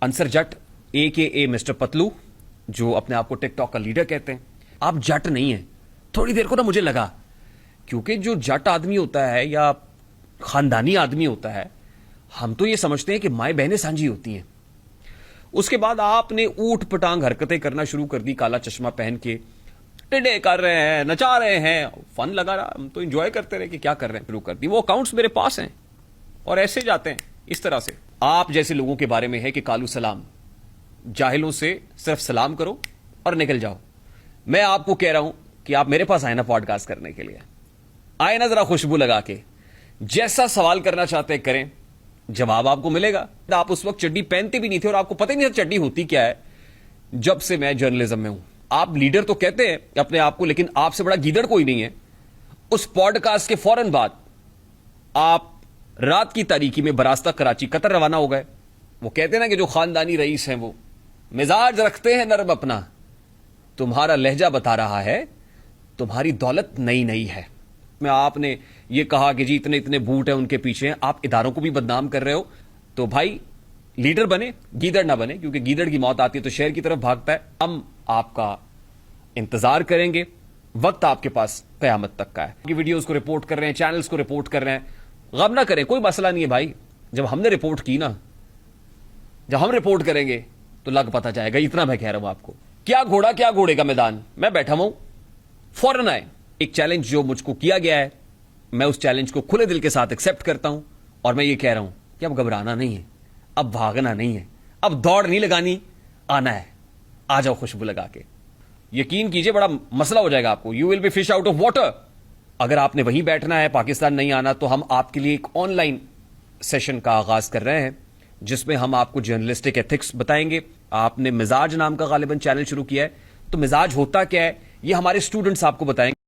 انصر جٹ AKA mister پتلو، جو اپنے آپ کو ٹک ٹاک کا لیڈر کہتے ہیں، آپ جٹ نہیں ہیں. تھوڑی دیر کو نا مجھے لگا، کیونکہ جو جٹ آدمی ہوتا ہے یا خاندانی آدمی ہوتا ہے، ہم تو یہ سمجھتے ہیں کہ مائیں بہنیں سانجھی ہوتی ہیں. اس کے بعد آپ نے اوٹ پٹانگ حرکتیں کرنا شروع کر دی، کالا چشمہ پہن کے ٹڈے کر رہے ہیں، نچا رہے ہیں، فن لگا رہا، ہم تو انجوائے کرتے رہے کہ کیا کر رہے ہیں. شروع کر دی. وہ اکاؤنٹس میرے پاس ہیں اور ایسے جاتے ہیں اس طرح سے. آپ جیسے لوگوں کے بارے میں ہے کہ کالو سلام، جاہلوں سے صرف سلام کرو اور نکل جاؤ. میں آپ کو کہہ رہا ہوں کہ آپ میرے پاس آئے نا پوڈ کاسٹ کرنے کے لیے، آئے نا ذرا خوشبو لگا کے، جیسا سوال کرنا چاہتے کریں، جواب آپ کو ملے گا. آپ اس وقت چڈی پہنتے بھی نہیں تھے اور آپ کو پتہ ہی نہیں تھا چڈی ہوتی کیا ہے. جب سے میں جرنلزم میں ہوں، آپ لیڈر تو کہتے ہیں اپنے آپ کو، لیکن آپ سے بڑا گیدڑ کوئی نہیں ہے. اس پوڈ کاسٹ کے فوراً بعد آپ رات کی تاریکی میں براستہ کراچی قطر روانہ ہو گئے. وہ کہتے ہیں نا کہ جو خاندانی رئیس ہیں وہ مزاج رکھتے ہیں نرم اپنا، تمہارا لہجہ بتا رہا ہے تمہاری دولت نئی نئی ہے. میں آپ نے یہ کہا کہ جی اتنے اتنے بوٹ ہیں ان کے پیچھے ہیں، آپ اداروں کو بھی بدنام کر رہے ہو. تو بھائی لیڈر بنے، گیدڑ نہ بنے، کیونکہ گیدڑ کی موت آتی ہے تو شہر کی طرف بھاگتا ہے. ہم آپ کا انتظار کریں گے، وقت آپ کے پاس قیامت تک کا ہے. ویڈیوز کو رپورٹ کر رہے ہیں، چینلز کو رپورٹ کر رہے ہیں، غم نہ کریں، کوئی مسئلہ نہیں ہے بھائی. جب ہم نے رپورٹ کی نا، جب ہم رپورٹ کریں گے تو لگ پتہ جائے گا. اتنا میں کہہ رہا ہوں آپ کو. کیا گھوڑا کیا گھوڑے کا میدان، میں بیٹھا ہوں، فوراً آئے. ایک چیلنج جو مجھ کو کیا گیا ہے، میں اس چیلنج کو کھلے دل کے ساتھ ایکسپٹ کرتا ہوں. اور میں یہ کہہ رہا ہوں کہ اب گھبرانا نہیں ہے، اب بھاگنا نہیں ہے، اب دوڑ نہیں لگانی، آنا ہے. آ جاؤ خوشبو لگا کے. یقین کیجئے بڑا مسئلہ ہو جائے گا آپ کو. You will be fish out of water. اگر آپ نے وہیں بیٹھنا ہے، پاکستان نہیں آنا، تو ہم آپ کے لیے ایک آن لائن سیشن کا آغاز کر رہے ہیں جس میں ہم آپ کو جرنلسٹک ایتھکس بتائیں گے. آپ نے مزاج نام کا غالباً چینل شروع کیا ہے، تو مزاج ہوتا کیا ہے یہ ہمارے اسٹوڈنٹس آپ کو بتائیں گے.